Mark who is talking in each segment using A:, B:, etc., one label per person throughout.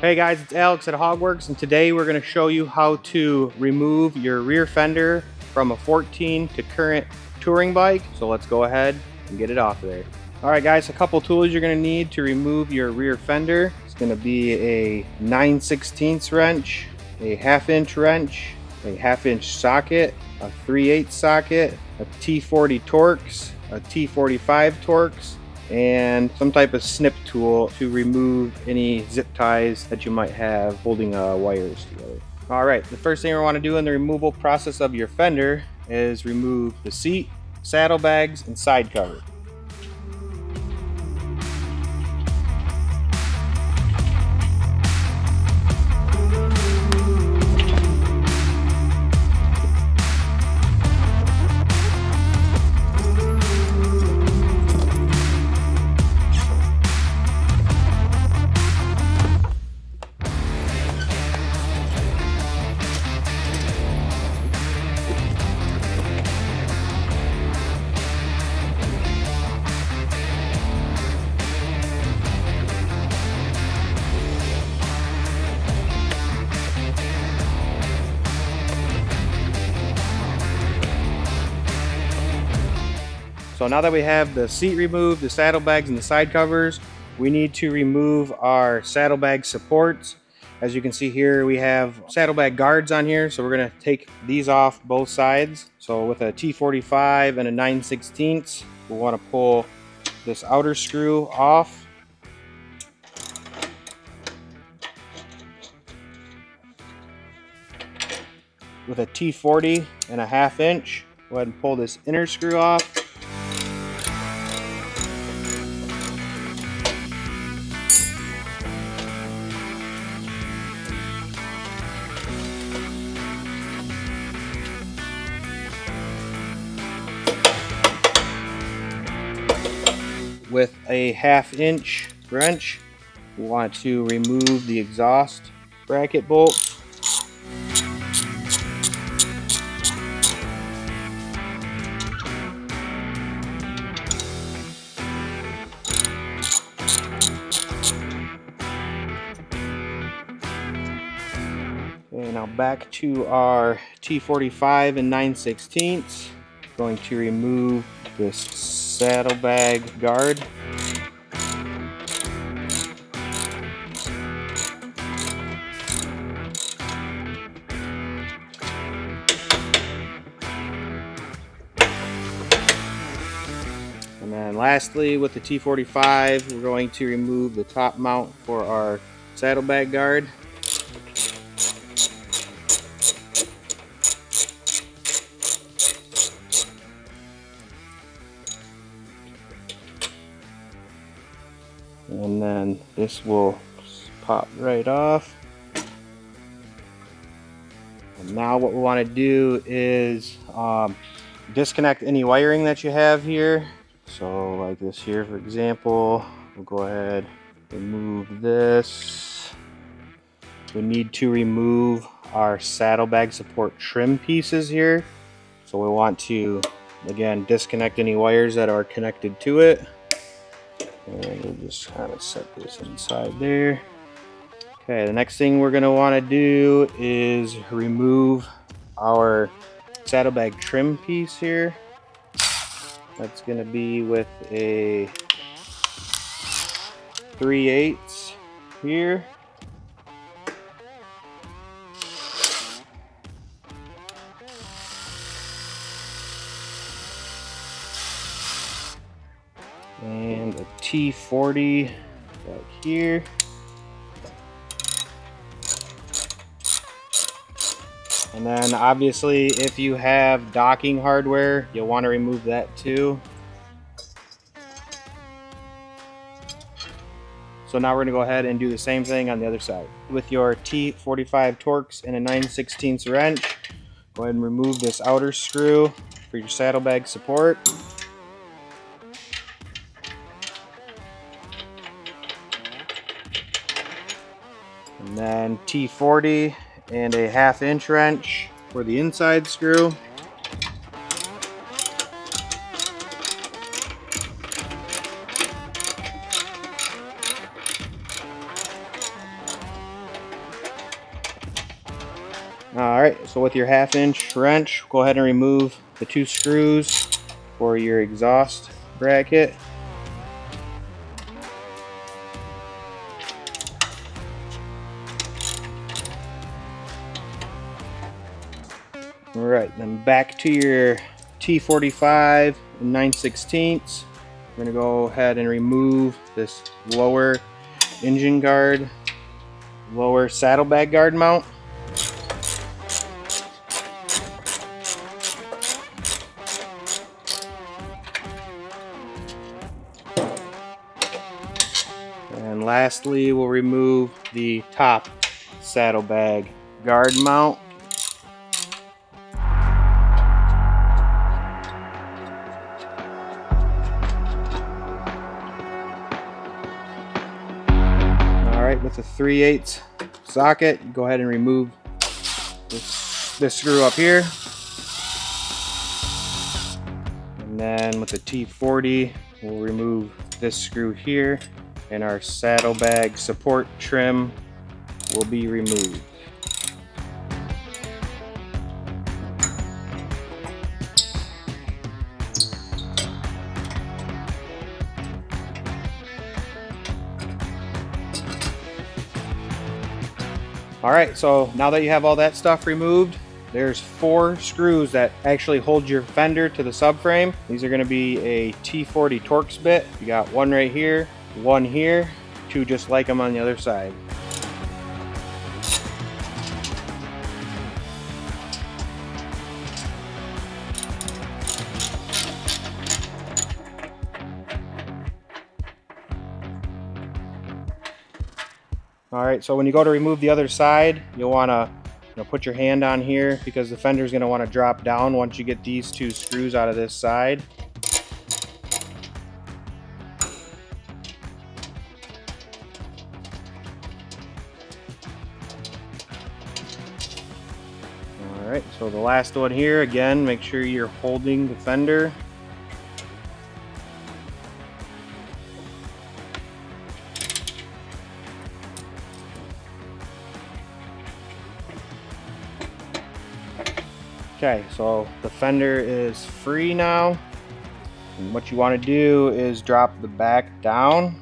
A: Hey guys, it's Alex at HOGWORKZ, and today we're going to show you how to remove your rear fender from a 14 to current touring bike. So let's go ahead and get it off there. Alright guys, a couple tools you're going to need to remove your rear fender. It's going to be a 9/16 wrench, a 1/2 inch wrench, a 1/2 inch socket, a 3/8 socket, a T40 Torx, a T45 Torx, and some type of snip tool to remove any zip ties that you might have holding wires together. Alright, the first thing we want to do in the removal process of your fender is remove the seat, saddlebags, and side cover. So now that we have the seat removed, the saddlebags and the side covers, we need to remove our saddlebag supports. As you can see here, we have saddlebag guards on here, so we're going to take these off both sides. So with a T45 and a 9/16, we'll want to pull this outer screw off. With a T40 and a 1/2 inch, go ahead and pull this inner screw off. With a 1/2 inch wrench, we want to remove the exhaust bracket bolt. Okay, now back to our T45 and 9/16. Going to remove this saddlebag guard. And then lastly, with the T45, we're going to remove the top mount for our saddlebag guard. And then this will pop right off. And now what we want to do is disconnect any wiring that you have here. So like this here, for example, we'll go ahead and remove this. We need to remove our saddlebag support trim pieces here. So we want to, again, disconnect any wires that are connected to it. And we'll just kind of set this inside there. Okay, the next thing we're going to want to do is remove our saddlebag trim piece here. That's going to be with a 3/8 here. And a T40 back here. And then obviously if you have docking hardware, you'll want to remove that too. So now we're going to go ahead and do the same thing on the other side. With your T45 Torx and a 9/16 wrench, go ahead and remove this outer screw for your saddlebag support. And then T40 and a 1/2 inch wrench for the inside screw. So with your 1/2-inch wrench, go ahead and remove the 2 screws for your exhaust bracket. Alright, then back to your T45 and 9/16. We're going to go ahead and remove this lower engine guard, lower saddlebag guard mount. And lastly, we'll remove the top saddlebag guard mount. With a 3/8 socket, go ahead and remove this screw up here. And then with the T40, we'll remove this screw here, and our saddlebag support trim will be removed. Alright, so now that you have all that stuff removed, there's 4 screws that actually hold your fender to the subframe. These are going to be a T40 Torx bit. You got one right here, one here, 2 just like them on the other side. Alright, so when you go to remove the other side, you'll want to put your hand on here, because the fender is going to want to drop down once you get these 2 screws out of this side. Alright, so the last one here, again, make sure you're holding the fender. Okay, so the fender is free now, and what you want to do is drop the back down.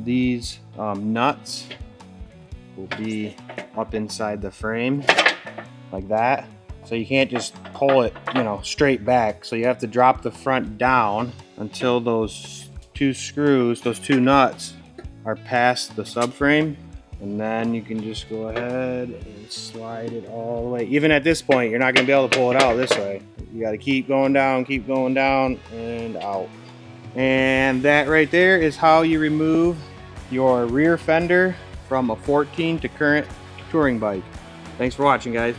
A: These nuts will be up inside the frame like that. So you can't just pull it, straight back. So you have to drop the front down until those 2 screws, those 2 nuts, are past the subframe. And then you can just go ahead and slide it all the way. Even at this point, you're not going to be able to pull it out this way. You got to keep going down, and out. And that right there is how you remove your rear fender from a 14 to current touring bike. Thanks for watching, guys.